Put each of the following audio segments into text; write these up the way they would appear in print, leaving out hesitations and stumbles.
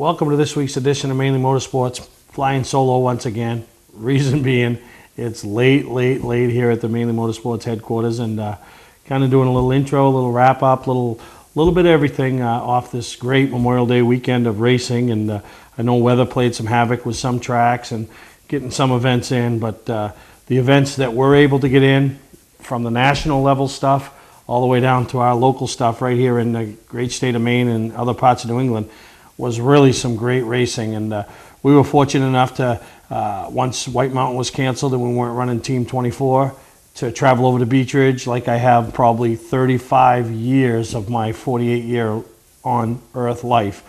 Welcome to this week's edition of Mainly Motorsports. Flying solo once again. Reason being, it's late here at the Mainly Motorsports headquarters, and kind of doing a little intro, a little wrap up, little bit of everything off this great Memorial Day weekend of racing. And I know weather played some havoc with some tracks and getting some events in, but the events that we're able to get in, from the national level stuff all the way down to our local stuff right here in the great state of Maine and other parts of New England, was really some great racing. And we were fortunate enough to, once White Mountain was canceled and we weren't running Team 24, to travel over to Beech like I have probably 35 years of my 48-year on Earth life.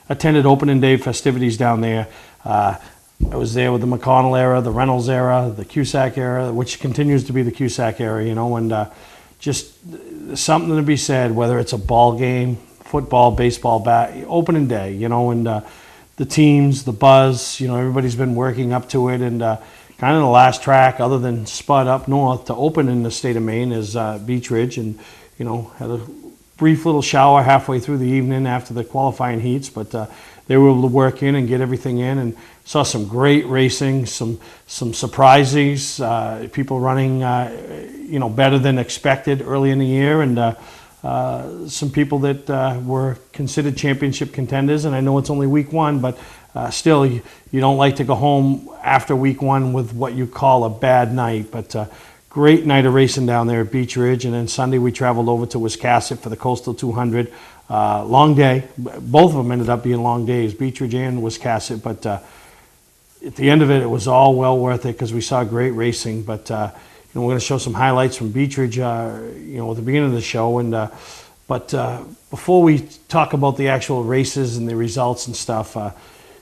Attended opening day festivities down there. I was there with the McConnell era, the Reynolds era, the Cusack era, which continues to be the Cusack era, you know, and just something to be said, whether it's a ball game, football, baseball, opening day, you know, and the teams, the buzz, you know, everybody's been working up to it, and kind of the last track other than Spud up north to open in the state of Maine is Beech, and, you know, had a brief little shower halfway through the evening after the qualifying heats, but they were able to work in and get everything in, and saw some great racing, some surprises, people running, you know, better than expected early in the year, and some people that were considered championship contenders. And I know it's only week one, but still, you don't like to go home after week one with what you call a bad night. But great night of racing down there at Beech, and then Sunday we traveled over to Wiscasset for the Coastal 200. Long day. Both of them ended up being long days, Beech and Wiscasset, but at the end of it, it was all well worth it because we saw great racing. But you know, we're going to show some highlights from Beech, you know, at the beginning of the show. And but before we talk about the actual races and the results and stuff,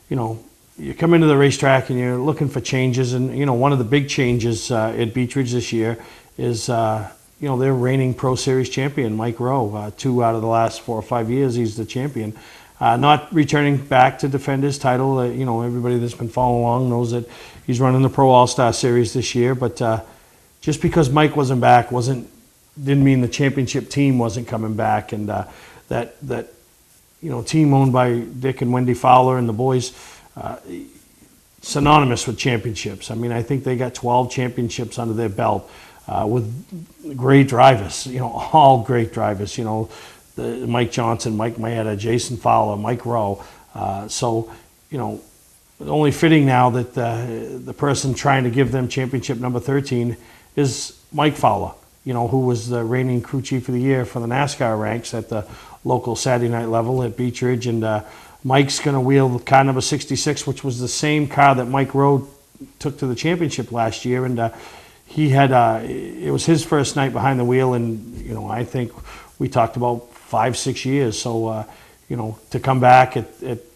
you know, you come into the racetrack and you're looking for changes. And you know, one of the big changes at Beech this year is you know, their reigning Pro Series champion, Mike Rowe. 2 out of the last 4 or 5 years, he's the champion. Not returning back to defend his title. You know, everybody that's been following along knows that he's running the Pro All-Star Series this year. But just because Mike wasn't back didn't mean the championship team wasn't coming back. And that you know, team owned by Dick and Wendy Fowler and the boys, synonymous with championships. I mean, I think they got 12 championships under their belt with great drivers. You know, all great drivers. You know, Mike Johnson, Mike Maeda, Jason Fowler, Mike Rowe. So, you know, only fitting now that the person trying to give them championship number 13 is Mike Fowler, you know, who was the reigning crew chief of the year for the NASCAR ranks at the local Saturday night level at Beech. And Mike's going to wheel car number 66, which was the same car that Mike Rowe took to the championship last year. And he had, it was his first night behind the wheel, and, you know, I think we talked about 5-6 years. So, you know, to come back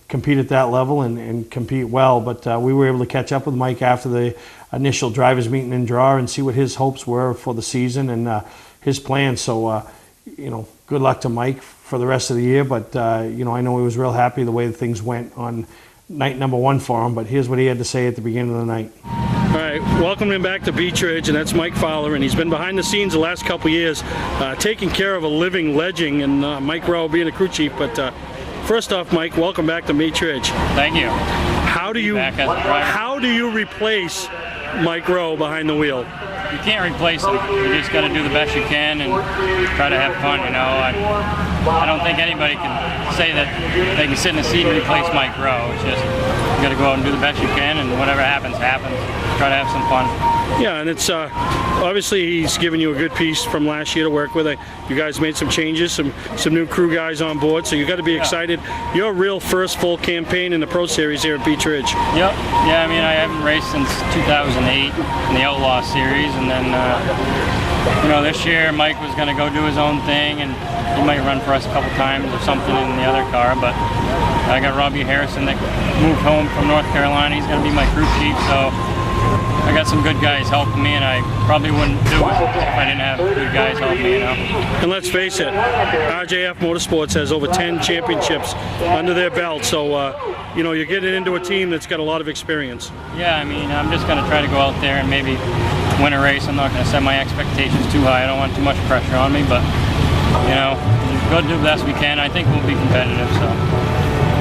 compete at that level and compete well. But we were able to catch up with Mike after the initial drivers meeting and draw and see what his hopes were for the season and his plans. So, you know, good luck to Mike for the rest of the year. But, you know, I know he was real happy the way things went on night number 1 for him. But here's what he had to say at the beginning of the night. All right, welcoming him back to Beech, and that's Mike Fowler, and he's been behind the scenes the last couple years, taking care of a living legend, and Mike Rowe being a crew chief. But first off, Mike, welcome back to Beech. Thank you. How do you replace Mike Rowe behind the wheel? You can't replace him. You just got to do the best you can and try to have fun. You know, I don't think anybody can say that they can sit in the seat and replace Mike Rowe. It's just you got to go out and do the best you can, and whatever happens, happens. Try to have some fun. Yeah, and it's obviously he's given you a good piece from last year to work with. You guys made some changes, some new crew guys on board, so you got to be excited. Your real first full campaign in the Pro Series here at Beech. Yep. Yeah, I mean, I haven't raced since 2008 in the Outlaw Series, and then you know, this year Mike was going to go do his own thing, and he might run for us a couple times or something in the other car. But I got Robbie Harrison that moved home from North Carolina. He's going to be my crew chief, so I got some good guys helping me, and I probably wouldn't do it if I didn't have good guys helping me, you know. And let's face it, RJF Motorsports has over 10 championships under their belt, so you know, you're getting into a team that's got a lot of experience. Yeah, I mean, I'm just going to try to go out there and maybe win a race. I'm not going to set my expectations too high. I don't want too much pressure on me, but, you know, go do the best we can. I think we'll be competitive, so.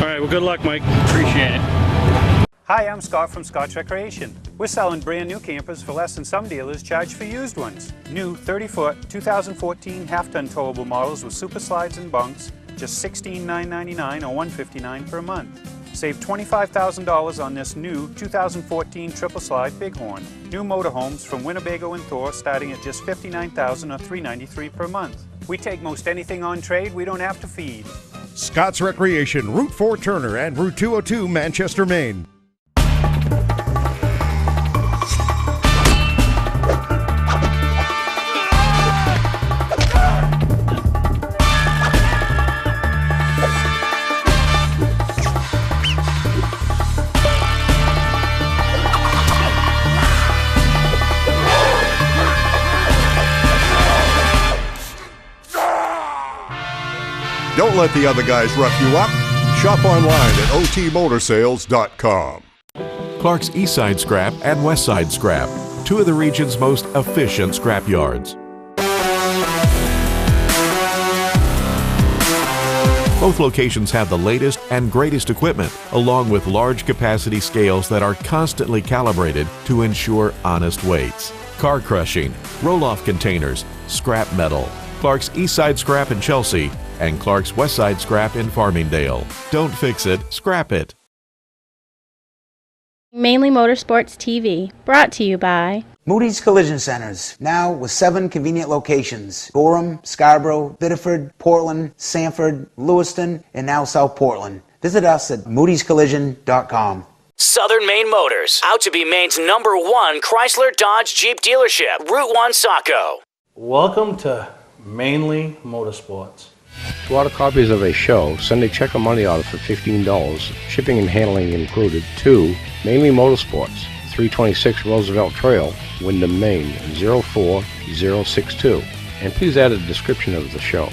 All right, well, good luck, Mike. Appreciate it. Hi, I'm Scott from Scott's Recreation. We're selling brand new campers for less than some dealers charge for used ones. New 30-foot 2014 half-ton towable models with super slides and bunks, just $16,999 or $159 per month. Save $25,000 on this new 2014 triple slide Bighorn. New motorhomes from Winnebago and Thor starting at just $59,000 or $393 per month. We take most anything on trade we don't have to feed. Scott's Recreation, Route 4 Turner and Route 202 Manchester, Maine. Don't let the other guys rough you up. Shop online at otmotorsales.com. Clark's Eastside Scrap and Westside Scrap, two of the region's most efficient scrap yards. Both locations have the latest and greatest equipment, along with large capacity scales that are constantly calibrated to ensure honest weights. Car crushing, roll-off containers, scrap metal. Clark's Eastside Scrap in Chelsea and Clark's Westside Scrap in Farmingdale. Don't fix it, scrap it. Mainly Motorsports TV, brought to you by Moody's Collision Centers, now with 7 convenient locations: Gorham, Scarborough, Biddeford, Portland, Sanford, Lewiston, and now South Portland. Visit us at moodyscollision.com. Southern Maine Motors, out to be Maine's #1 Chrysler Dodge Jeep dealership, Route 1 Saco. Welcome to Mainly Motorsports. To order copies of a show, send a check or money order for $15, shipping and handling included, to Mainly Motorsports, 326 Roosevelt Trail, Windham, Maine, 04062. And please add a description of the show.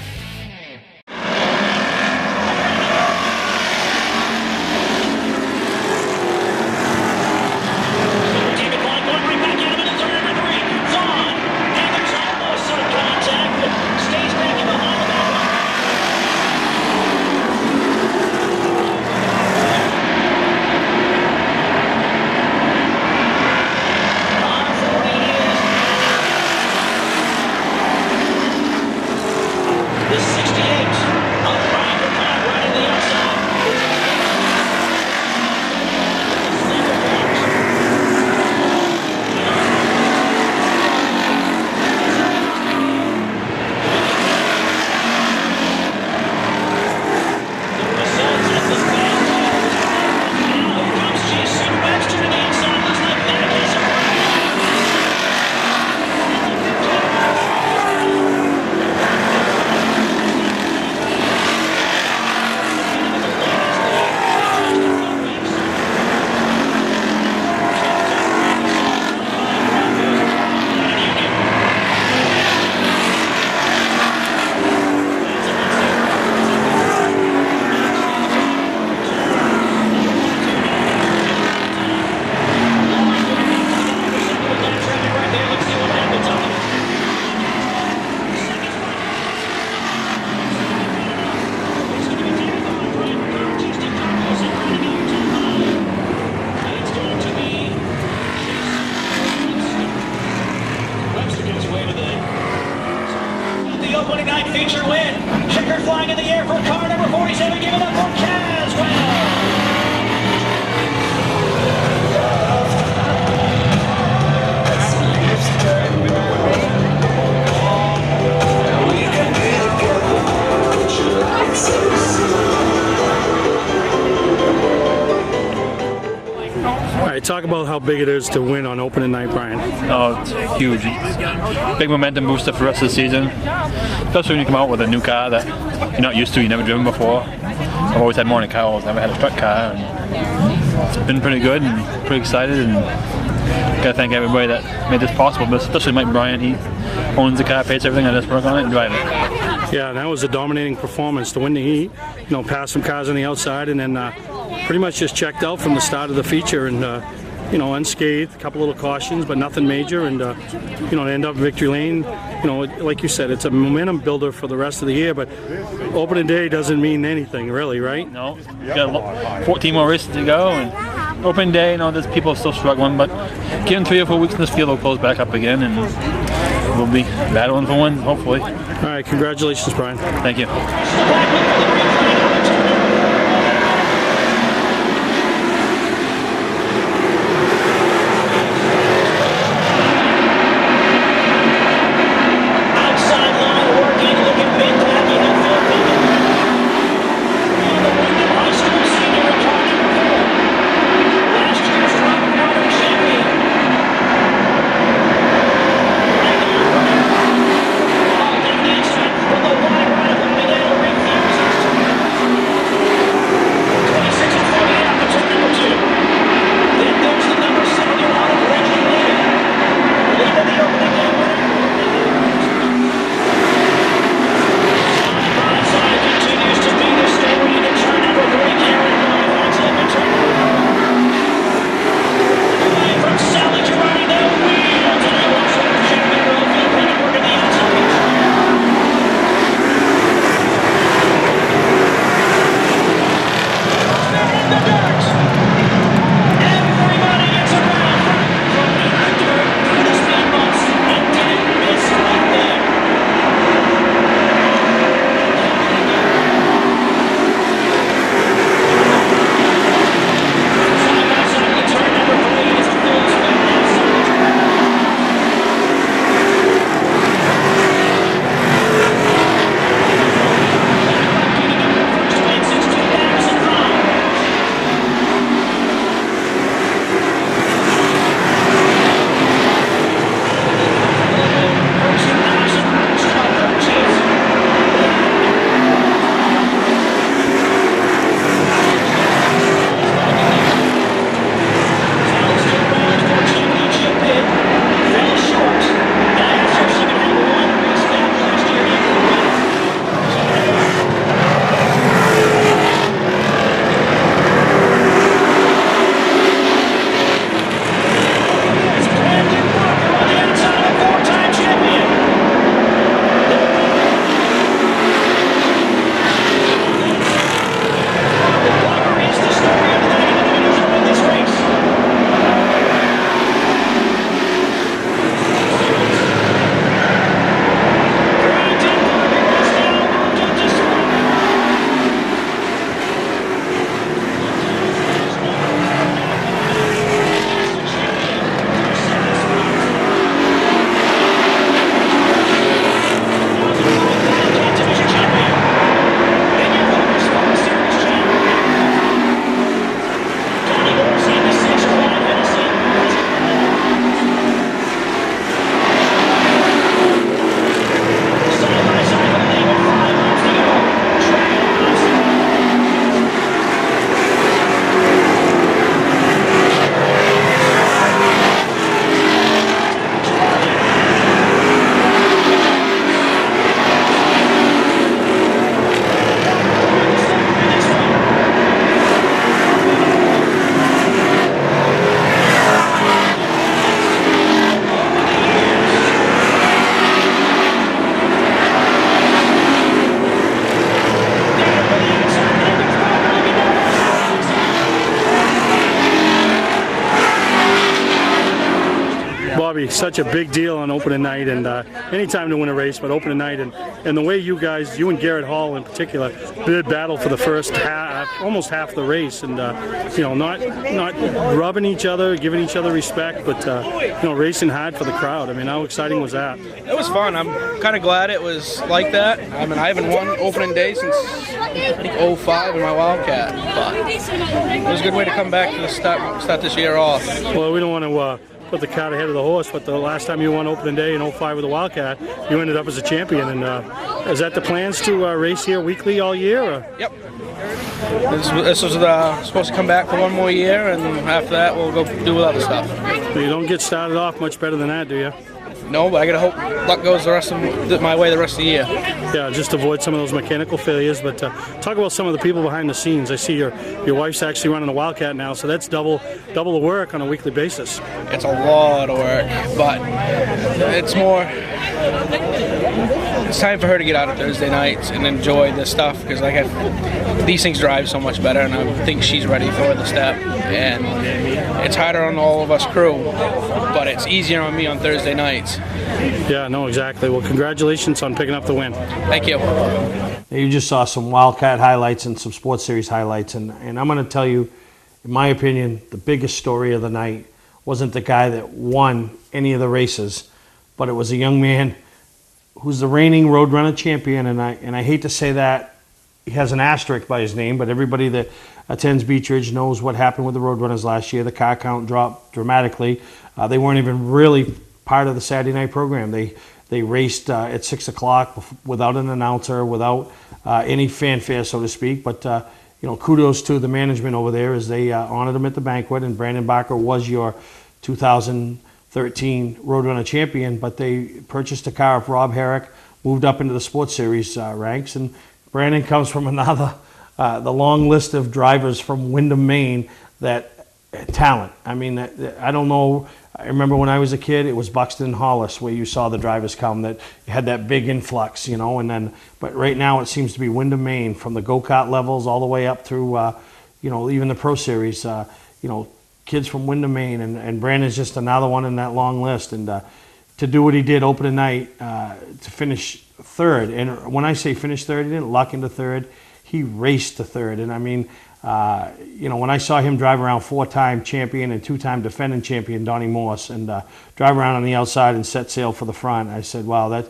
feature win. Checker flying in the air for car number 47. Give it up for Caswell. All right, talk about how big it is to win on opening night, Brian. Oh, it's huge. Big momentum booster for the rest of the season. Especially when you come out with a new car that you're not used to, you've never driven before. I've always had morning cars, never had a truck car. And it's been pretty good and pretty excited. And gotta thank everybody that made this possible, but especially Mike Bryant. He owns the car, pays everything. I just work on it and drive it. Yeah, that was a dominating performance to win the heat. You know, passed some cars on the outside, and then pretty much just checked out from the start of the feature, and unscathed. A couple little cautions, but nothing major, and to end up victory lane. Like you said, it's a momentum builder for the rest of the year. But opening day doesn't mean anything, really, right? No, you got 14 more races to go, and opening day, there's people still struggling, but give them 3 or 4 weeks in this field, will close back up again, and we'll be battling for one, hopefully. All right, congratulations, Brian. Thank you. Such a big deal on opening night, and any time to win a race, but opening night, and the way you guys, you and Garrett Hall in particular, did battle for the first half, almost half the race, and not rubbing each other, giving each other respect, but racing hard for the crowd. I mean, how exciting was that? It was fun. I'm kind of glad it was like that. I mean, I haven't won opening day since I think 05 in my Wildcat, but it was a good way to come back to start this year off. Well, we don't want to put the cart ahead of the horse, but the last time you won opening day in 05 with the Wildcat, you ended up as a champion. And is that the plans to race here weekly all year? Or? Yep. This was supposed to come back for one more year, and after that we'll go do other stuff. So you don't get started off much better than that, do you? No, but I gotta hope luck goes my way the rest of the year. Yeah, just avoid some of those mechanical failures. But talk about some of the people behind the scenes. I see your wife's actually running a Wildcat now, so that's double the work on a weekly basis. It's a lot of work, but it's more. It's time for her to get out on Thursday nights and enjoy this stuff, because these things drive so much better, and I think she's ready for the step. And it's harder on all of us crew, but it's easier on me on Thursday nights. Yeah, no, exactly. Well, congratulations on picking up the win. Thank you. You just saw some Wildcat highlights and some Sports Series highlights, and I'm going to tell you, in my opinion, the biggest story of the night wasn't the guy that won any of the races, but it was a young man who's the reigning Roadrunner champion, and I hate to say that he has an asterisk by his name, but everybody that attends Beech Ridge knows what happened with the Roadrunners last year. The car count dropped dramatically. They weren't even really part of the Saturday night program. They raced at 6 o'clock without an announcer, without any fanfare, so to speak. But kudos to the management over there as they honored him at the banquet. And Brandon Barker was your 2013 Roadrunner champion, but they purchased a car of Rob Herrick, moved up into the Sports Series ranks, and Brandon comes from another, the long list of drivers from Windham, Maine, that talent. I mean, I don't know. I remember when I was a kid, it was Buxton and Hollis where you saw the drivers come that had that big influx, but right now it seems to be Windham, Maine, from the go-kart levels all the way up through, even the Pro Series, kids from Windham, Maine, and Brandon's just another one in that long list. And to do what he did opening night, to finish third, and when I say finish third, he didn't luck into third, he raced to third. And I mean, when I saw him drive around 4-time champion and 2-time defending champion Donnie Morse, and drive around on the outside and set sail for the front, I said, wow, that,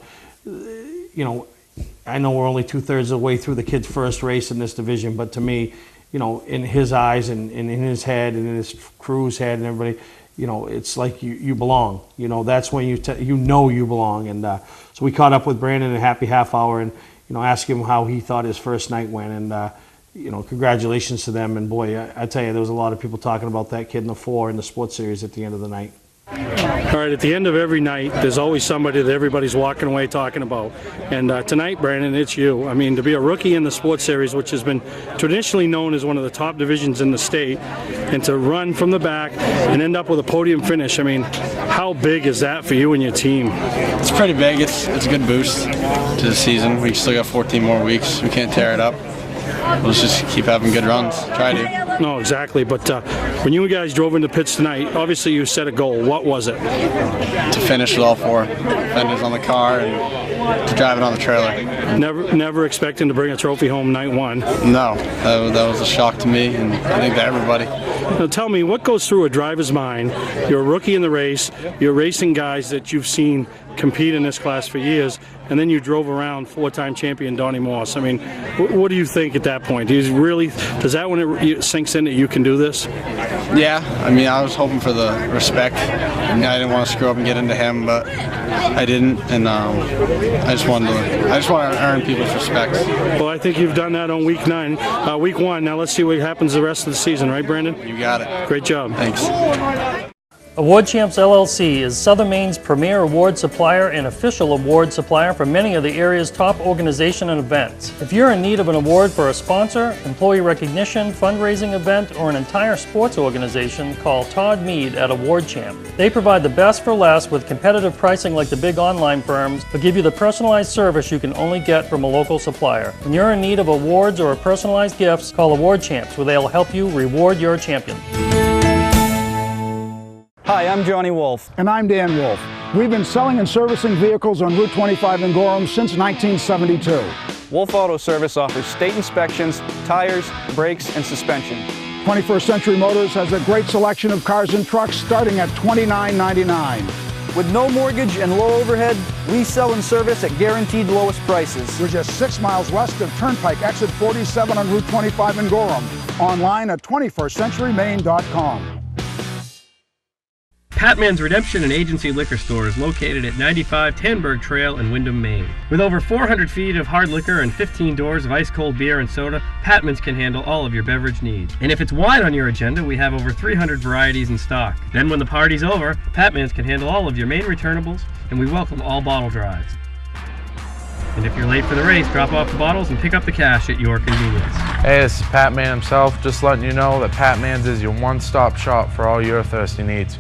I know we're only 2/3 of the way through the kid's first race in this division, but to me, in his eyes and in his head and in his crew's head and everybody, it's like you belong. That's when you belong. And so we caught up with Brandon in a happy half hour and, asked him how he thought his first night went. And, congratulations to them. And boy, I tell you, there was a lot of people talking about that kid in the 4 in the Sports Series at the end of the night. All right, at the end of every night, there's always somebody that everybody's walking away talking about. And tonight, Brandon, it's you. I mean, to be a rookie in the Sports Series, which has been traditionally known as one of the top divisions in the state, and to run from the back and end up with a podium finish, I mean, how big is that for you and your team? It's pretty big. It's a good boost to the season. We still got 14 more weeks. We can't tear it up. Let's just keep having good runs. Try to. No, exactly. But when you guys drove into pits tonight, obviously you set a goal. What was it? To finish with all 4 fenders on the car and to drive it on the trailer. Never expecting to bring a trophy home night 1. No, that was a shock to me, and I think to everybody. Now tell me, what goes through a driver's mind? You're a rookie in the race. You're racing guys that you've seen compete in this class for years, and then you drove around 4-time champion Donnie Morse. I mean, what do you think at that point? Does that when it sinks in that you can do this? Yeah, I mean, I was hoping for the respect. I didn't want to screw up and get into him, but I didn't, and I just want to earn people's respect. Well, I think you've done that on week 1. Now let's see what happens the rest of the season, right, Brandon? You got it. Great job. Thanks. Award Champs LLC is Southern Maine's premier award supplier and official award supplier for many of the area's top organizations and events. If you're in need of an award for a sponsor, employee recognition, fundraising event, or an entire sports organization, call Todd Mead at Award Champ. They provide the best for less with competitive pricing like the big online firms, but give you the personalized service you can only get from a local supplier. When you're in need of awards or personalized gifts, call Award Champs, where they'll help you reward your champion. Hi, I'm Johnny Wolf. And I'm Dan Wolf. We've been selling and servicing vehicles on Route 25 in Gorham since 1972. Wolf Auto Service offers state inspections, tires, brakes, and suspension. 21st Century Motors has a great selection of cars and trucks starting at $29.99. With no mortgage and low overhead, we sell and service at guaranteed lowest prices. We're just 6 miles west of Turnpike Exit 47 on Route 25 in Gorham. Online at 21stcenturymaine.com. Patman's Redemption and Agency Liquor Store is located at 95 Tanberg Trail in Windham, Maine. With over 400 feet of hard liquor and 15 doors of ice-cold beer and soda, Patman's can handle all of your beverage needs. And if it's wine on your agenda, we have over 300 varieties in stock. Then when the party's over, Patman's can handle all of your main returnables, and we welcome all bottle drives. And if you're late for the race, drop off the bottles and pick up the cash at your convenience. Hey, this is Pat Man himself, just letting you know that Pat Man's is your one-stop shop for all your thirsty needs.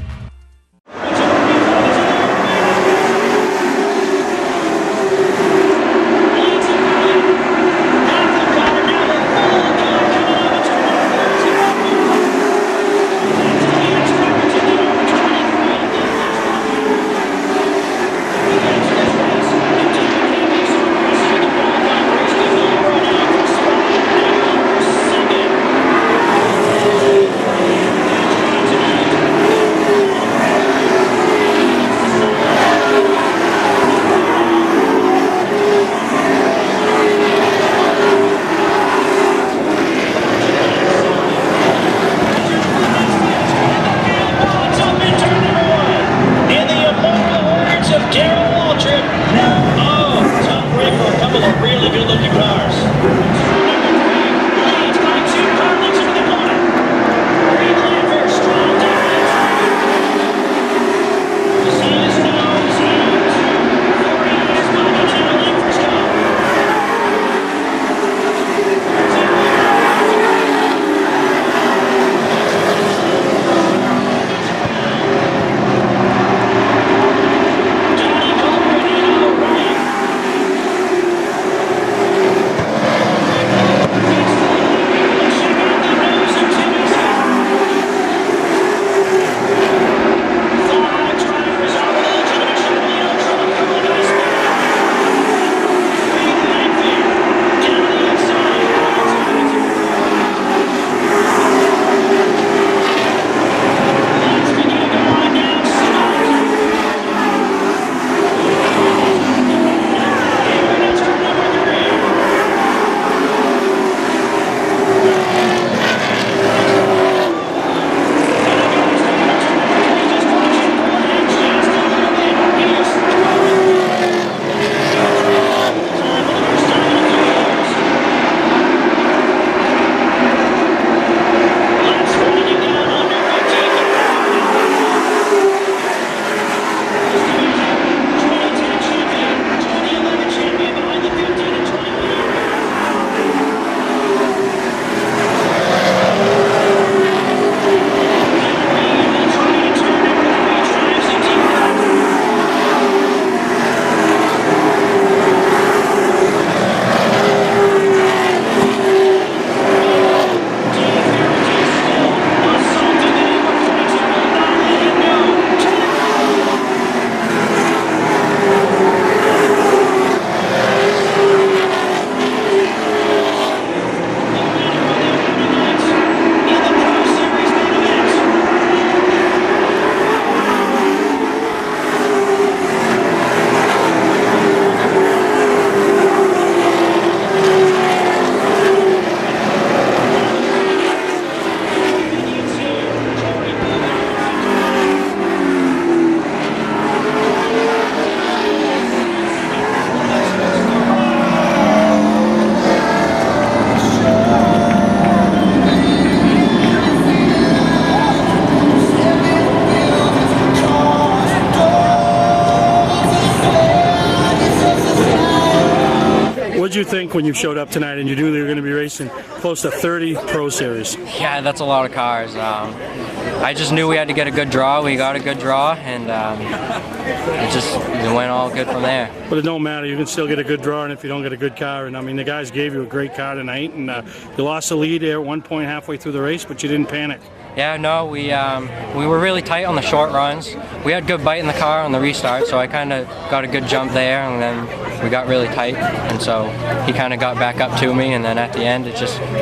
What did you think when you showed up tonight and you knew they were going to be racing close to 30 Pro Series? Yeah, that's a lot of cars. I just knew we had to get a good draw. We got a good draw, and it went all good from there. But it don't matter. You can still get a good draw, and if you don't get a good car, and I mean, the guys gave you a great car tonight, and you lost the lead there at one point halfway through the race, but you didn't panic. Yeah, no, we were really tight on the short runs. We had good bite in the car on the restart, so I kind of got a good jump there, and then we got really tight, and so he kind of got back up to me, and then at the end,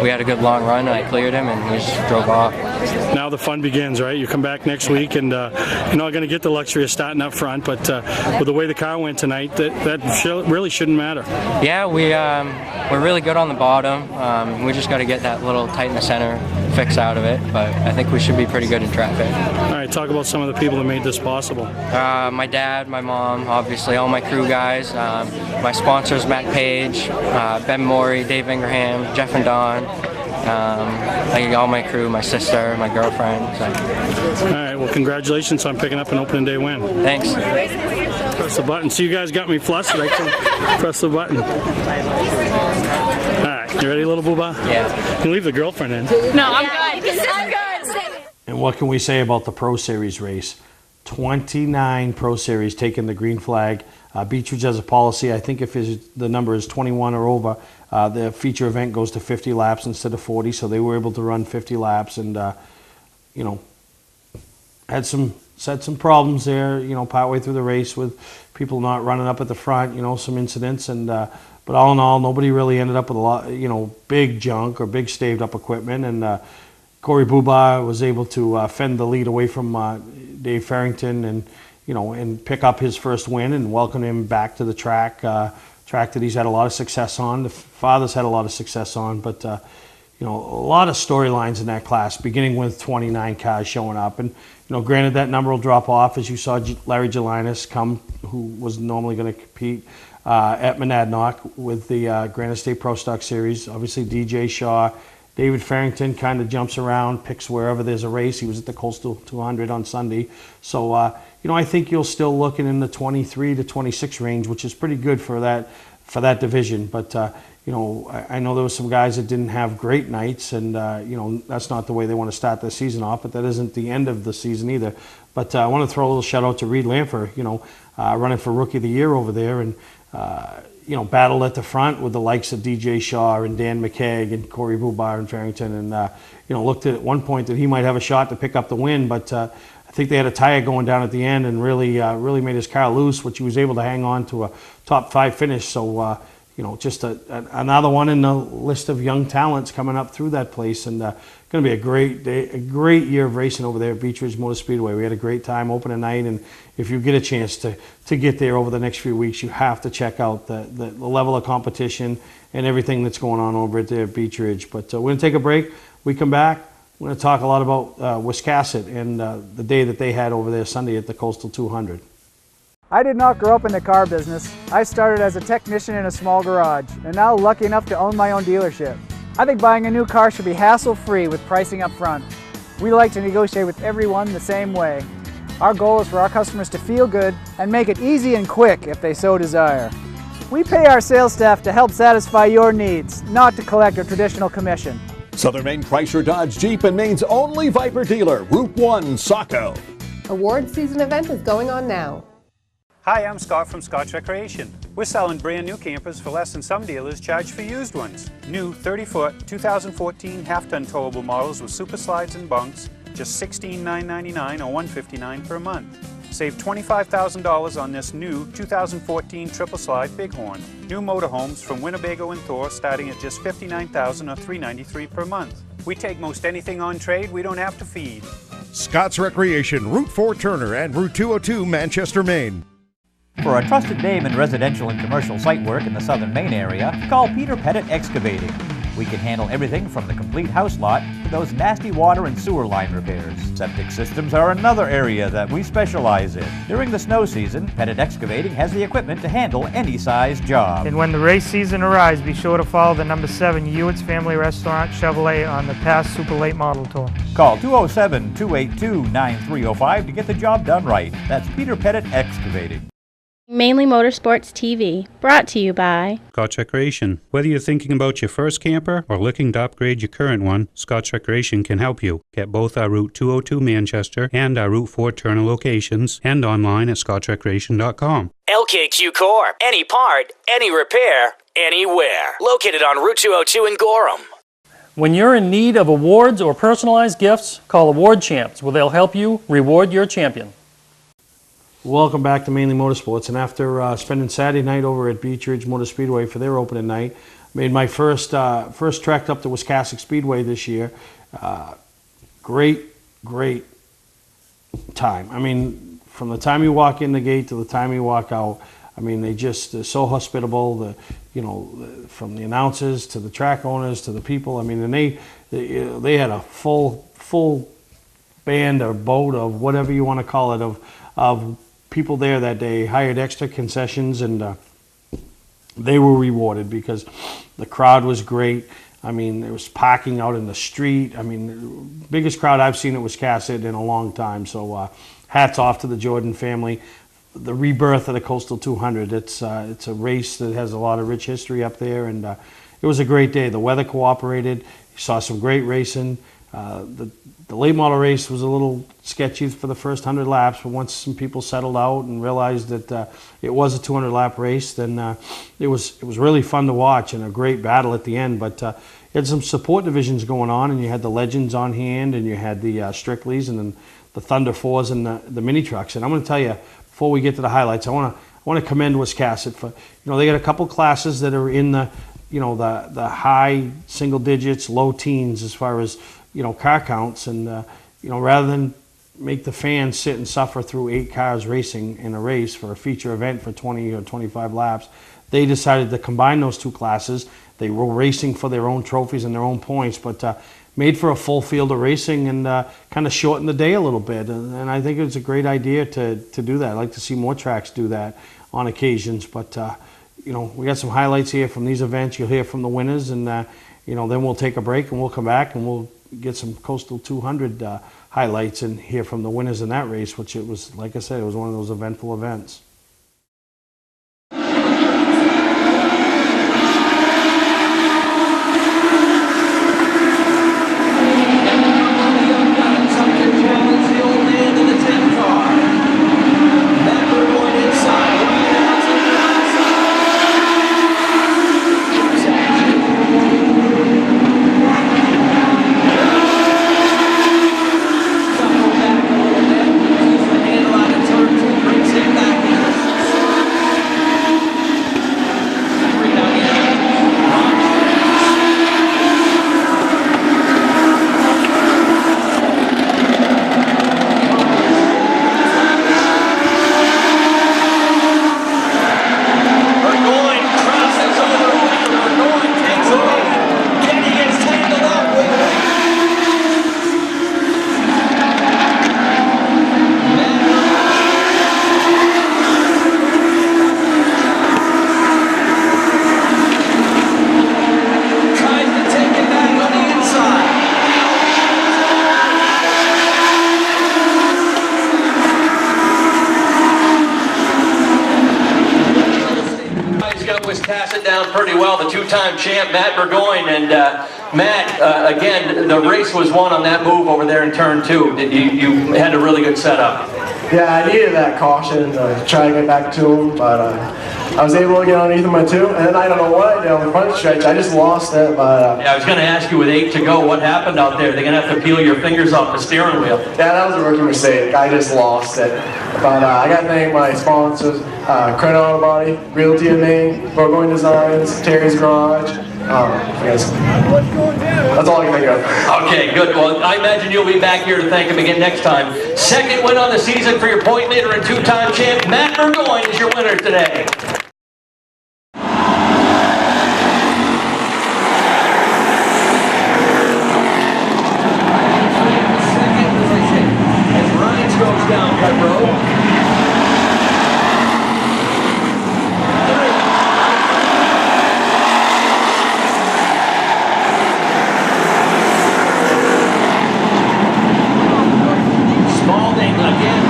we had a good long run, and I cleared him, and we just drove off. Now the fun begins, right? You come back next week, and you're not going to get the luxury of starting up front, but with the way the car went tonight, that really shouldn't matter. Yeah, we're really good on the bottom. We just got to get that little tight in the center fix out of it, but I think we should be pretty good in traffic. All right, talk about some of the people that made this possible. My dad, my mom, obviously all my crew guys, my sponsors, Matt Page, Ben Morey, Dave Ingraham, Jeff and Don, all my crew, my sister, my girlfriend. So. All right, well, congratulations on picking up an opening day win. Thanks. Press the button. So you guys got me flustered. I can press the button. All right, you ready, little booba? Yeah. You can leave the girlfriend in. No, I'm good. This is good. And what can we say about the Pro Series race? 29 Pro Series taking the green flag. Beech has a policy. I think if the number is 21 or over, the feature event goes to 50 laps instead of 40. So they were able to run 50 laps, and you know, had some problems there. You know, partway through the race with people not running up at the front. You know, some incidents, and but all in all, nobody really ended up with a lot. You know, big junk or big staved up equipment, and Corey Buba was able to fend the lead away from Dave Farrington, and you know, and pick up his first win and welcome him back to the track that he's had a lot of success on. The father's had a lot of success on, but you know, a lot of storylines in that class, beginning with 29 cars showing up. And you know, granted, that number will drop off as you saw Larry Gelinas come, who was normally going to compete at Monadnock with the Granite State Pro Stock Series. Obviously, DJ Shaw. David Farrington kind of jumps around, picks wherever there's a race. He was at the Coastal 200 on Sunday. So, you know, I think you're still looking in the 23 to 26 range, which is pretty good for that division. But, you know, I know there were some guys that didn't have great nights, and, you know, that's not the way they want to start the season off, but that isn't the end of the season either. But I want to throw a little shout out to Reed Lanfer, you know, running for Rookie of the Year over there, and, you know, battled at the front with the likes of DJ Shaw and Dan McKeag and Corey Bubar and Farrington, and you know, looked at one point that he might have a shot to pick up the win, but I think they had a tire going down at the end and really made his car loose, which he was able to hang on to a top 5 finish. So you know, just another one in the list of young talents coming up through that place, and going to be a great day, a great year of racing over there at Beech Motor Speedway. We had a great time opening night, and if you get a chance to get there over the next few weeks, you have to check out the level of competition and everything that's going on over at Beech Ridge. But we're going to take a break. We come back, we're going to talk a lot about Wiscasset and the day that they had over there Sunday at the Coastal 200. I did not grow up in the car business. I started as a technician in a small garage, and now lucky enough to own my own dealership. I think buying a new car should be hassle-free with pricing up front. We like to negotiate with everyone the same way. Our goal is for our customers to feel good and make it easy and quick if they so desire. We pay our sales staff to help satisfy your needs, not to collect a traditional commission. Southern Maine Chrysler Dodge Jeep and Maine's only Viper dealer, Route 1, Saco. Award season event is going on now. Hi, I'm Scott from Scott's Recreation. We're selling brand new campers for less than some dealers charge for used ones. New 30-foot 2014 half-ton towable models with super slides and bunks, just $16,999 or $159 per month. Save $25,000 on this new 2014 triple slide Bighorn. New motorhomes from Winnebago and Thor starting at just $59,000 or $393 per month. We take most anything on trade we don't have to feed. Scott's Recreation, Route 4 Turner and Route 202 Manchester, Maine. For a trusted name in residential and commercial site work in the Southern Maine area, call Peter Pettit Excavating. We can handle everything from the complete house lot to those nasty water and sewer line repairs. Septic systems are another area that we specialize in. During the snow season, Pettit Excavating has the equipment to handle any size job. And when the race season arrives, be sure to follow the number 7 Hewitt's Family Restaurant Chevrolet on the past Super Late Model Tour. Call 207-282-9305 to get the job done right. That's Peter Pettit Excavating. Mainly Motorsports TV, brought to you by Scotch Recreation. Whether you're thinking about your first camper or looking to upgrade your current one, Scotch Recreation can help you. Get both our Route 202 Manchester and our Route 4 Turner locations and online at scotchrecreation.com. LKQ Core. Any part, any repair, anywhere. Located on Route 202 in Gorham. When you're in need of awards or personalized gifts, call Award Champs, where they'll help you reward your champion. Welcome back to Mainly Motorsports, and after spending Saturday night over at Beech Ridge Motor Speedway for their opening night, made my first trek up to Wiscasset Speedway this year. Great time. I mean, from the time you walk in the gate to the time you walk out, I mean, they're so hospitable. From the announcers to the track owners to the people. I mean, and they had a full band or boat of whatever you want to call it of people there that day, hired extra concessions, and they were rewarded because the crowd was great. I mean, there was parking out in the street. I mean, the biggest crowd I've seen at Wiscasset in a long time. So hats off to the Jordan family. The rebirth of the Coastal 200. It's a race that has a lot of rich history up there, and it was a great day. The weather cooperated. You saw some great racing. The late model race was a little sketchy for the first 100 laps, but once some people settled out and realized that it was a 200 lap race, then it was really fun to watch and a great battle at the end. But you had some support divisions going on, and you had the Legends on hand, and you had the Strickleys, and then the Thunder 4s and the mini trucks. And I'm going to tell you, before we get to the highlights, I want to commend Wiscasset for, they got a couple classes that are in the high single digits, low teens as far as car counts, and rather than make the fans sit and suffer through 8 cars racing in a race for a feature event for 20 or 25 laps, they decided to combine those 2 classes. They were racing for their own trophies and their own points, but made for a full field of racing and kind of shortened the day a little bit. And I think it's a great idea to do that. I'd like to see more tracks do that on occasions. But we got some highlights here from these events. You'll hear from the winners, and then we'll take a break and we'll come back and we'll get some Coastal 200 highlights and hear from the winners in that race, which it was, like I said, it was one of those eventful events. Wiscasset down pretty well, the 2-time champ Matt Burgoyne, and Matt, again, the race was won on that move over there in turn 2. You had a really good setup. Yeah, I needed that caution to try to get back to him, but I was able to get underneath him at 2, and then I don't know what I did on the front stretch. I just lost it, but... yeah, I was going to ask you with 8 to go, what happened out there? They're going to have to peel your fingers off the steering wheel. Yeah, that was a rookie mistake. I just lost it. But I got to thank my sponsors, Credit Auto Body, Realty in Maine, Burgoyne Designs, Terry's Garage. That's all I can think of. Okay, good. Well, I imagine you'll be back here to thank him again next time. Second win on the season for your point leader and 2-time champ, Matt Burgoyne, is your winner today. Goes down that road. Spalding again.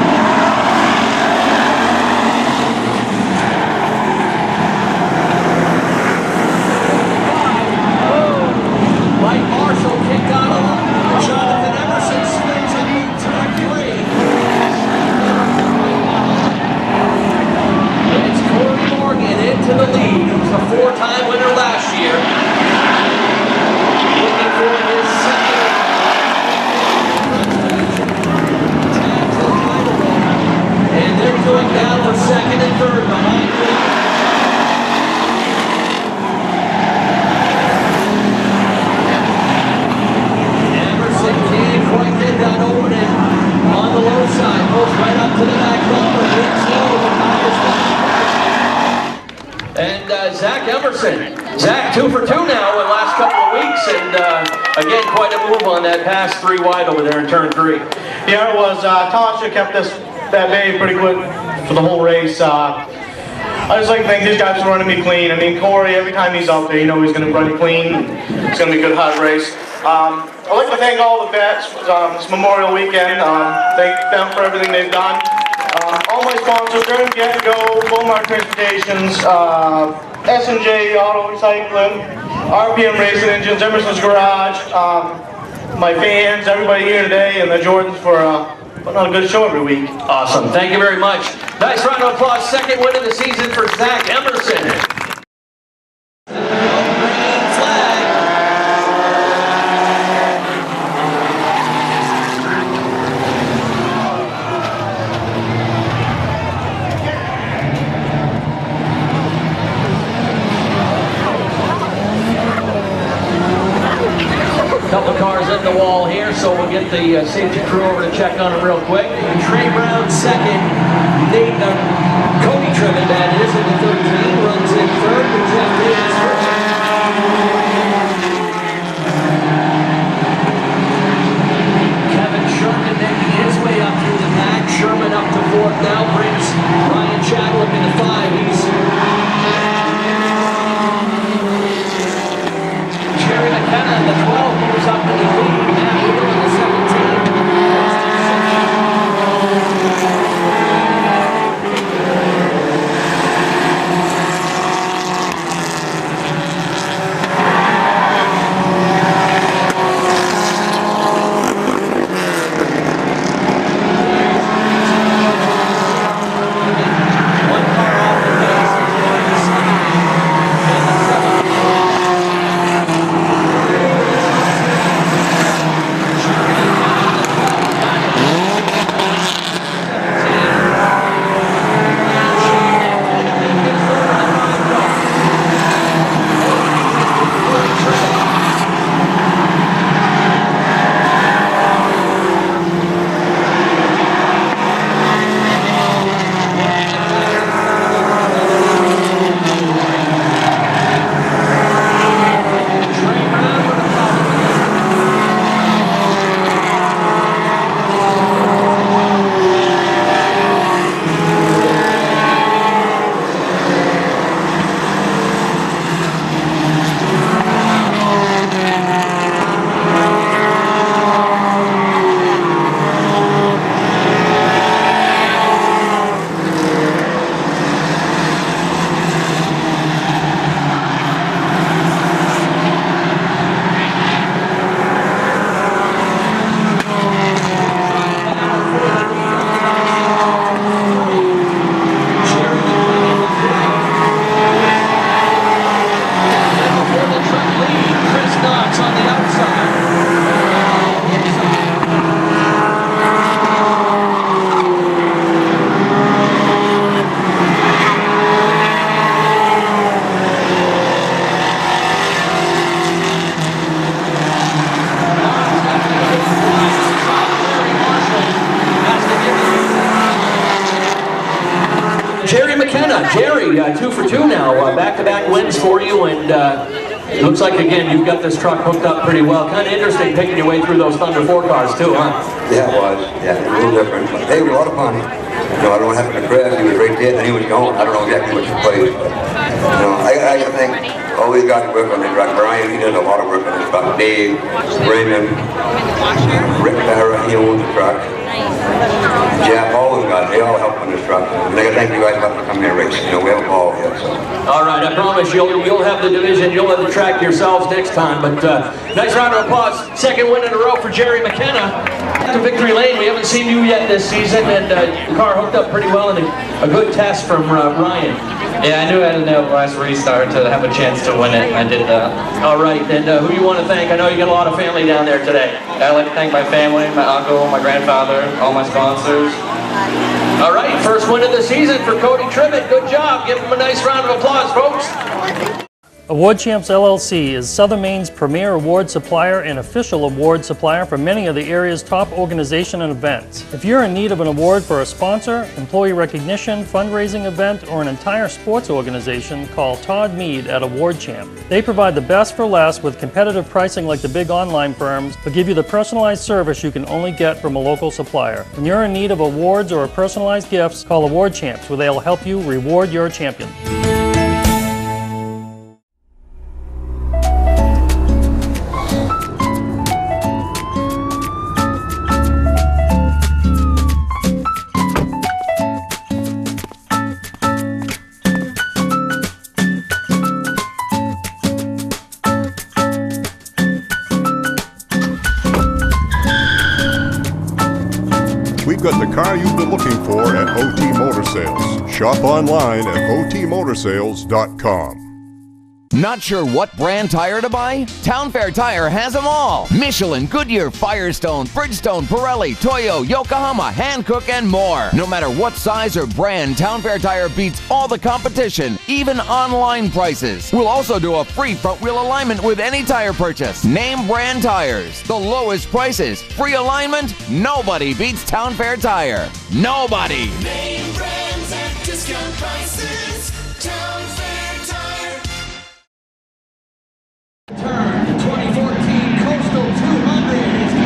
Emerson. Zach, 2 for 2 now in the last couple of weeks, and again, quite a move on that pass 3 wide over there in turn 3. Yeah, it was. Tasha kept that bay pretty good for the whole race. I just like to think these guys are running me clean. I mean, Corey, every time he's out there, you know he's going to run you clean. It's going to be a good, hard race. I'd like to thank all the vets. It's Memorial Weekend. Thank them for everything they've done. All my sponsors, Gurn Get Go, Beaumont Transportations, S&J Auto Recycling, RPM Racing Engines, Emerson's Garage, my fans, everybody here today, and the Jordans for putting on a good show every week. Awesome. Thank you very much. Nice round of applause. Second win of the season for Zach Emerson. Couple cars in the wall here, so we'll get the safety crew over to check on them real quick. Trey Brown second, Cody Trimmett, that is, in the 13, runs in third, with Jeff Davis first. Kevin Sherman making his way up through the pack. Sherman up to 4th now, brings Ryan Chadwick into 5. He's Jerry McKenna in the 12 moves up to the lead. Matt Wheeler in the 17. Jerry, 2 for 2 now, back-to-back wins for you, and it looks like, again, you've got this truck hooked up pretty well. Kind of interesting picking your way through those Thunder 4 cars, too, huh? Yeah, it was. Yeah, a little different. But hey, it was a lot of fun. You know, I don't know what happened to Chris. He was right there, and he was going. I don't know exactly what took place, but, you know, I think all these guys work on the truck. Brian, he does a lot of work on the truck. Dave, Raymond, Rick Barra, he owns the truck. Jeff, all those guys, they all help on this truck. And I gotta thank you guys for coming here racing. You know, we have a ball here, so. All right, I promise you'll have the division, you'll have the track yourselves next time, but nice round of applause. Second win in a row for Jerry McKenna. To Victory Lane, we haven't seen you yet this season, and the car hooked up pretty well, and a good test from Ryan. Yeah, I knew I didn't have a last restart to have a chance to win it. I did that. All right, and who you want to thank? I know you got a lot of family down there today. I'd like to thank my family, my uncle, my grandfather, all my sponsors. All right, first win of the season for Cody Trimmett. Good job. Give him a nice round of applause, folks. Award Champs LLC is Southern Maine's premier award supplier and official award supplier for many of the area's top organization and events. If you're in need of an award for a sponsor, employee recognition, fundraising event, or an entire sports organization, call Todd Mead at Award Champ. They provide the best for less with competitive pricing like the big online firms, but give you the personalized service you can only get from a local supplier. When you're in need of awards or personalized gifts, call Award Champs, where they'll help you reward your champion. We've got the car you've been looking for at OT Motor Sales. Shop online at otmotorsales.com. Not sure what brand tire to buy? Town Fair Tire has them all. Michelin, Goodyear, Firestone, Bridgestone, Pirelli, Toyo, Yokohama, Hankook, and more. No matter what size or brand, Town Fair Tire beats all the competition, even online prices. We'll also do a free front wheel alignment with any tire purchase. Name brand tires, the lowest prices, free alignment. Nobody beats Town Fair Tire. Nobody. Name brands at discount prices. Town Fair Tire. Turn the 2014 Coastal 200 is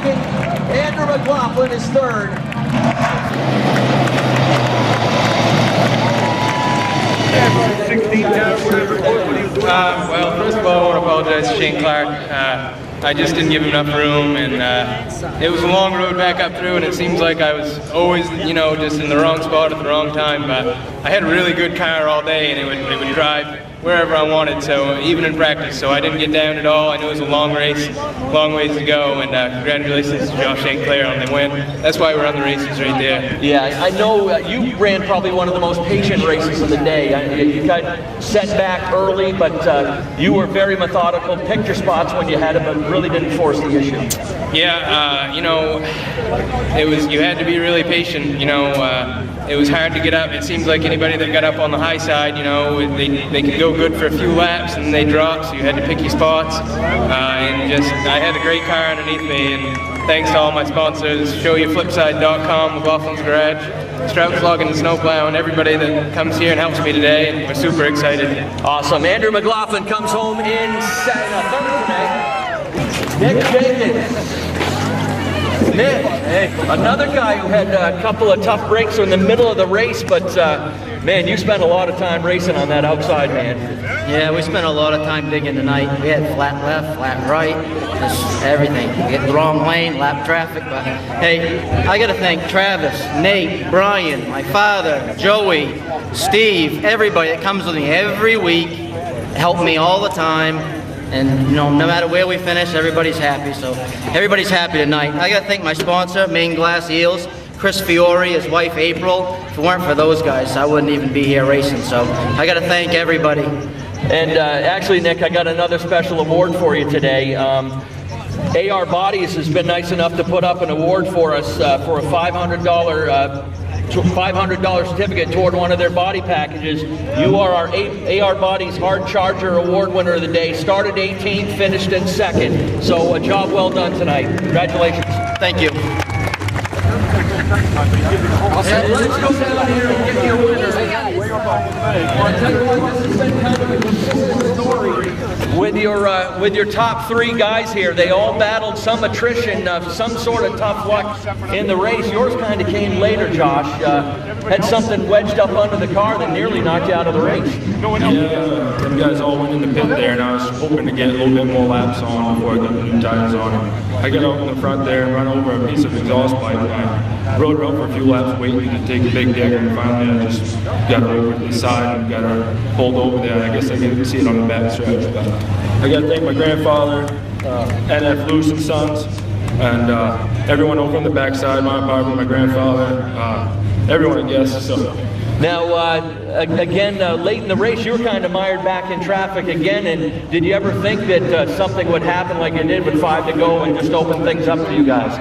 second. Andrew McLaughlin is third. Well, first of all, I want to apologize to Shane Clark. I just didn't give him enough room, and it was a long road back up through, and it seems like I was always, just in the wrong spot at the wrong time. But I had a really good car all day, and it would drive wherever I wanted, so even in practice. So I didn't get down at all. I knew it was a long race, long ways to go, and congratulations to Josh St. Clair on the win. That's why we're on the races right there. Yeah, I know you ran probably one of the most patient races of the day. You got set back early, but you were very methodical, picked your spots when you had them, but really didn't force the issue. Yeah, you had to be really patient. It was hard to get up. It seems like anybody that got up on the high side, they could go good for a few laps and they dropped, so you had to pick your spots. I had a great car underneath me, and thanks to all my sponsors, ShowYouFlipside.com, McLaughlin's Garage, Strout's Logging and Snowplow, and everybody that comes here and helps me today, and we're super excited. Awesome. Andrew McLaughlin comes home in third today. Nick Jenkins. Nick, another guy who had a couple of tough breaks in the middle of the race, but man, you spent a lot of time racing on that outside, man. Yeah, we spent a lot of time digging tonight. We had flat left, flat right, just everything. We hit the wrong lane, lap traffic, but hey, I gotta thank Travis, Nate, Brian, my father, Joey, Steve, everybody that comes with me every week, help me all the time. And no matter where we finish, everybody's happy. So everybody's happy tonight. I got to thank my sponsor, Main Glass Eels, Chris Fiore, his wife April. If it weren't for those guys, I wouldn't even be here racing. So I got to thank everybody. And actually, Nick, I got another special award for you today. AR Bodies has been nice enough to put up an award for us for a $500 certificate toward one of their body packages. You are our AR Bodies Hard Charger Award winner of the day. Started 18th, finished in second. So a job well done tonight. Congratulations. Thank you. And let's go down here and get your winners. I'll tell you what, this has been kind of a consistent story. With your top three guys here, they all battled some attrition, some sort of tough luck in the race. Yours kind of came later, Josh. Had something wedged up under the car that nearly knocked you out of the race. Yeah, them guys all went in the pit there, and I was hoping to get a little bit more laps on before I got the new tires on. I got out in the front there and run over a piece of exhaust pipe. I rode around for a few laps waiting to take a big dig, and finally I just got her over to the side and got her pulled over there. I guess I didn't see it on the back stretch, but I got to thank my grandfather, NF Lewis and Sons, and everyone over on the backside, my apartment, my grandfather, everyone, I guess. So. Now, again, late in the race, you were kind of mired back in traffic again, and did you ever think that something would happen like it did with 5 to go and just open things up for you guys?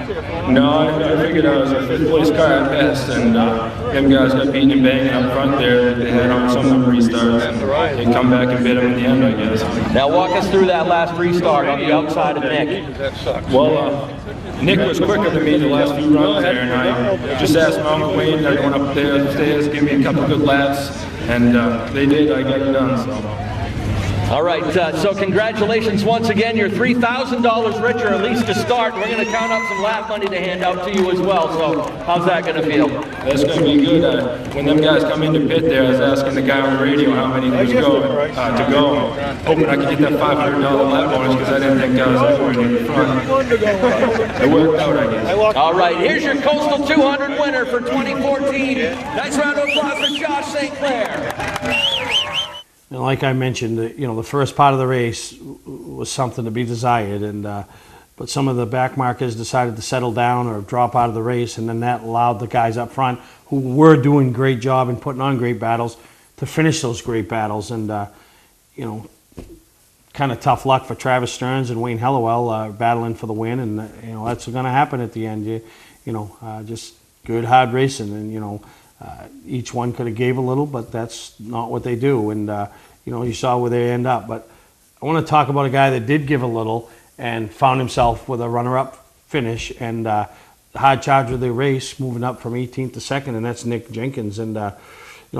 No, I figured I was a fifth place car at best, and them guys got beaten and banging up front there. They had on some of the restarts, and they come back and bit them in the end, I guess. Now walk us through that last restart on the outside of Nick. Well, Nick was quicker than me the last few runs there, and I just asked Mom Wayne and everyone up there upstairs to give me a couple good laps, and they did. I got it done. So. All right, so congratulations once again. You're $3,000 richer, at least to start. We're going to count up some lap money to hand out to you as well. So how's that going to feel? That's going to be good. When them guys come into pit there, I was asking the guy on the radio how many was going to go, hoping I could get that $500 lap bonus because I didn't think I was anywhere near the front. It worked out, I guess. All right, here's your Coastal 200 winner for 2014. Nice round of applause for Josh St. Clair. And like I mentioned, the first part of the race was something to be desired, and but some of the back markers decided to settle down or drop out of the race, and then that allowed the guys up front who were doing a great job and putting on great battles to finish those great battles. And kind of tough luck for Travis Stearns and Wayne Hellewell battling for the win, and that's going to happen at the end. Just good hard racing, and each one could have gave a little, but that's not what they do. And you saw where they end up. But I want to talk about a guy that did give a little and found himself with a runner-up finish and hard charge of the race, moving up from 18th to 2nd, and that's Nick Jenkins. And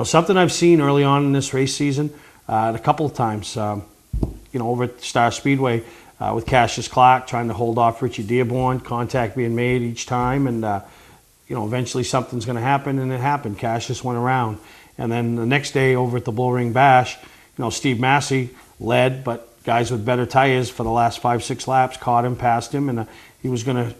something I've seen early on in this race season, a couple of times, over at Star Speedway, with Cassius Clark trying to hold off Richie Dearborn, contact being made each time, and eventually something's going to happen, and it happened. Cassius went around. And then the next day over at the Bull Ring Bash, Steve Massey led, but guys with better tires for the last 5-6 laps caught him, passed him, and he was going to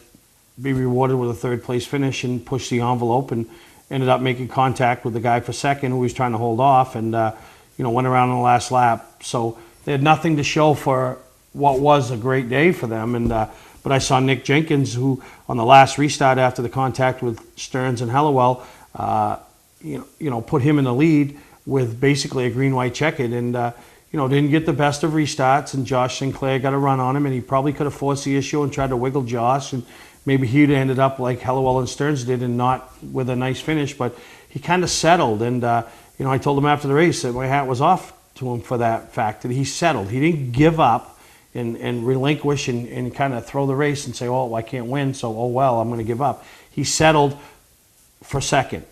be rewarded with a third place finish and push the envelope, and ended up making contact with the guy for second who was trying to hold off, and went around in the last lap. So they had nothing to show for what was a great day for them. And but I saw Nick Jenkins, who on the last restart after the contact with Stearns and Hallowell, put him in the lead with basically a green-white checkered, and didn't get the best of restarts, and Josh Sinclair got a run on him, and he probably could have forced the issue and tried to wiggle Josh, and maybe he'd ended up like Hallowell and Stearns did and not with a nice finish, but he kind of settled. And I told him after the race that my hat was off to him for that fact, that he settled. He didn't give up and relinquish and kind of throw the race and say, oh, I can't win, so oh well, I'm going to give up. He settled for second,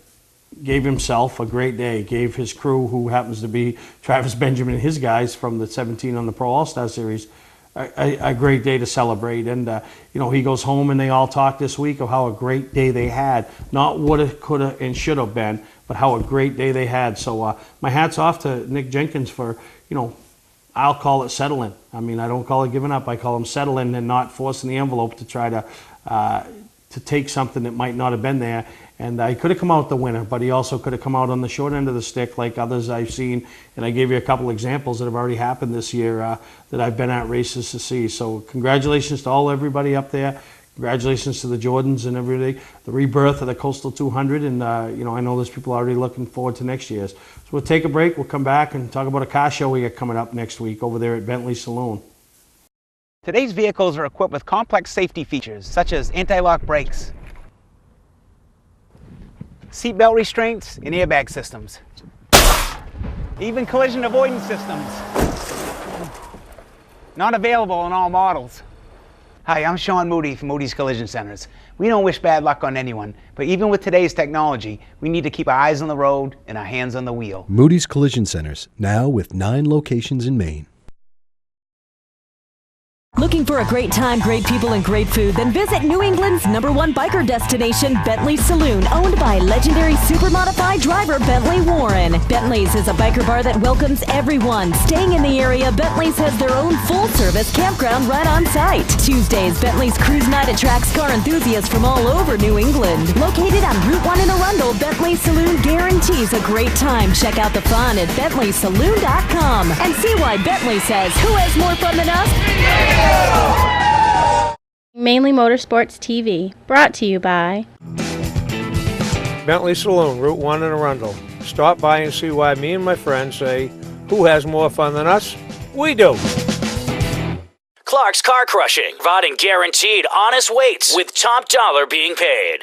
gave himself a great day, gave his crew, who happens to be Travis Benjamin and his guys from the 17 on the Pro All-Star Series, a great day to celebrate. And he goes home and they all talk this week of how a great day they had, not what it could have and should have been, but how a great day they had. So my hat's off to Nick Jenkins for, I'll call it settling. I mean, I don't call it giving up. I call him settling and not forcing the envelope to try to take something that might not have been there. And he could have come out the winner, but he also could have come out on the short end of the stick like others I've seen. And I gave you a couple examples that have already happened this year that I've been at races to see. So congratulations to everybody up there. Congratulations to the Jordans and everybody. The rebirth of the Coastal 200. And, I know there's people already looking forward to next year's. So we'll take a break. We'll come back and talk about a car show we got coming up next week over there at Bentley Saloon. Today's vehicles are equipped with complex safety features such as anti-lock brakes, seatbelt restraints, and airbag systems. Even collision avoidance systems. Not available on all models. Hi, I'm Sean Moody from Moody's Collision Centers. We don't wish bad luck on anyone, but even with today's technology, we need to keep our eyes on the road and our hands on the wheel. Moody's Collision Centers, now with 9 locations in Maine. Looking for a great time, great people, and great food? Then visit New England's #1 biker destination, Bentley Saloon, owned by legendary super-modified driver Bentley Warren. Bentley's is a biker bar that welcomes everyone. Staying in the area, Bentley's has their own full-service campground right on site. Tuesdays, Bentley's Cruise Night attracts car enthusiasts from all over New England. Located on Route 1 in Arundel, Bentley Saloon guarantees a great time. Check out the fun at BentleySaloon.com and see why Bentley says, who has more fun than us? Mainly Motorsports TV, brought to you by Bentley Saloon, Route 1 in Arundel. Stop by and see why me and my friends say, who has more fun than us? We do. Clark's Car Crushing, providing guaranteed honest weights with top dollar being paid.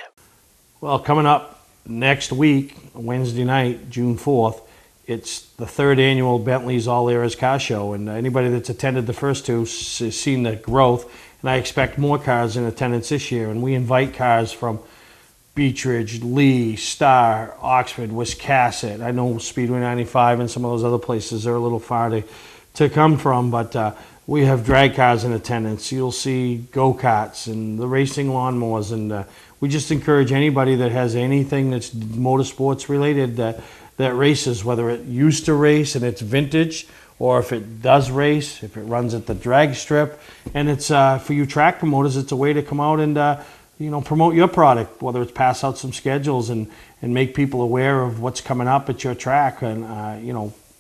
Well, coming up next week, Wednesday night, June 4th, it's the 3rd annual Bentley's All Eras Car Show, and anybody that's attended the first two has seen the growth, and I expect more cars in attendance this year, and we invite cars from Beech, Lee, Star, Oxford, Wiscasset. I know Speedway 95 and some of those other places are a little far to come from, but we have drag cars in attendance. You'll see go-karts and the racing lawnmowers, and we just encourage anybody that has anything that's motorsports related that races, whether it used to race and it's vintage, or if it does race, if it runs at the drag strip. And it's for you track promoters, it's a way to come out and promote your product, whether it's pass out some schedules and make people aware of what's coming up at your track, and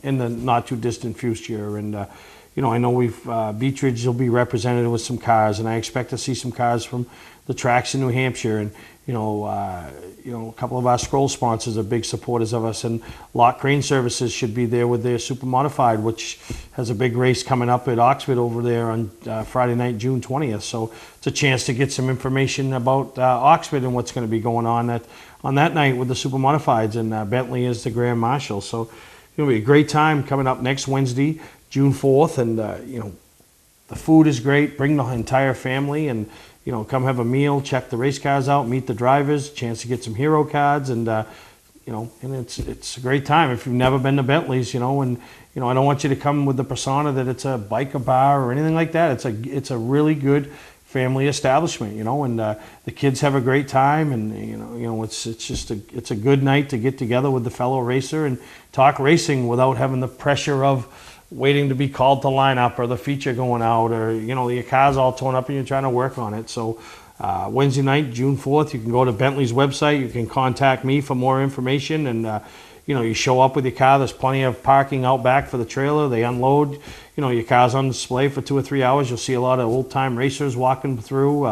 in the not too distant future. And I know Beech Ridge will be represented with some cars, and I expect to see some cars from the tracks in New Hampshire, and a couple of our scroll sponsors are big supporters of us, and Lock Crane Services should be there with their Super Modified, which has a big race coming up at Oxford over there on Friday night, June 20th. So it's a chance to get some information about Oxford and what's going to be going on that night with the Super Modifieds, and Bentley is the Grand Marshal. So it'll be a great time coming up next Wednesday, June 4th, and the food is great. Bring the entire family, and come have a meal, check the race cars out, meet the drivers, chance to get some hero cards, and you know, and it's a great time if you've never been to Bentley's, you know, and you know, I don't want you to come with the persona that it's a biker bar or anything like that. It's a really good family establishment, you know, and the kids have a great time, and you know, it's just it's a good night to get together with the fellow racer and talk racing without having the pressure of waiting to be called to line up or the feature going out, or you know, your car's all torn up and you're trying to work on it. So Wednesday night, June 4th, you can go to Bentley's website. You can contact me for more information, and you know, you show up with your car. There's plenty of parking out back for the trailer. They unload. You know, your car's on display for 2 or 3 hours. You'll see a lot of old-time racers walking through,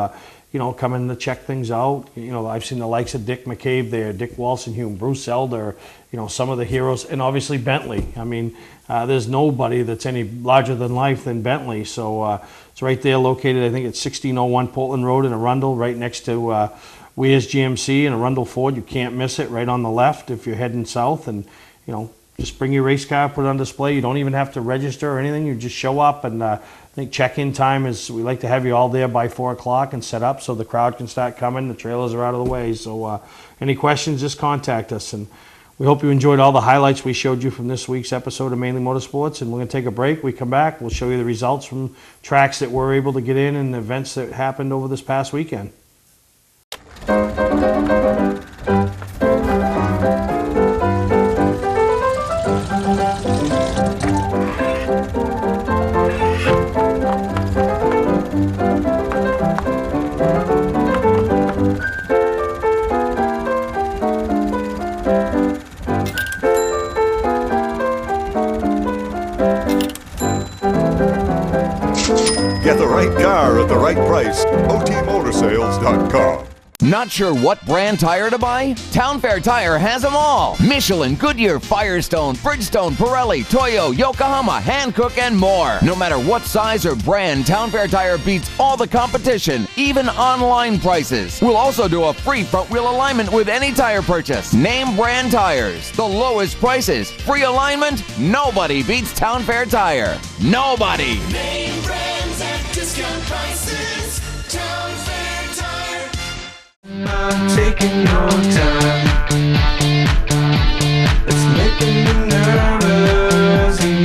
you know, coming to check things out. You know, I've seen the likes of Dick McCabe there, Dick Walsenhume, Bruce Elder, you know, some of the heroes, and obviously Bentley. I mean, there's nobody that's any larger than life than Bentley. So it's right there located, I think it's 1601 Portland Road in Arundel, right next to Weir's GMC and Arundel Ford. You can't miss it, right on the left if you're heading south. And, you know, just bring your race car, put it on display. You don't even have to register or anything. You just show up, and I think check-in time is, we like to have you all there by 4 o'clock and set up so the crowd can start coming. The trailers are out of the way. So any questions, just contact us. And we hope you enjoyed all the highlights we showed you from this week's episode of Mainly Motorsports. And we're going to take a break. We come back, we'll show you the results from tracks that we're able to get in and events that happened over this past weekend. Get the right car at the right price. OTMotorsales.com. Not sure what brand tire to buy? Town Fair Tire has them all. Michelin, Goodyear, Firestone, Bridgestone, Pirelli, Toyo, Yokohama, Hankook, and more. No matter what size or brand, Town Fair Tire beats all the competition, even online prices. We'll also do a free front wheel alignment with any tire purchase. Name brand tires, the lowest prices, free alignment. Nobody beats Town Fair Tire. Nobody. Name brands at discount prices. Town Fair Tire. I'm taking your time. It's making me nervous, yeah.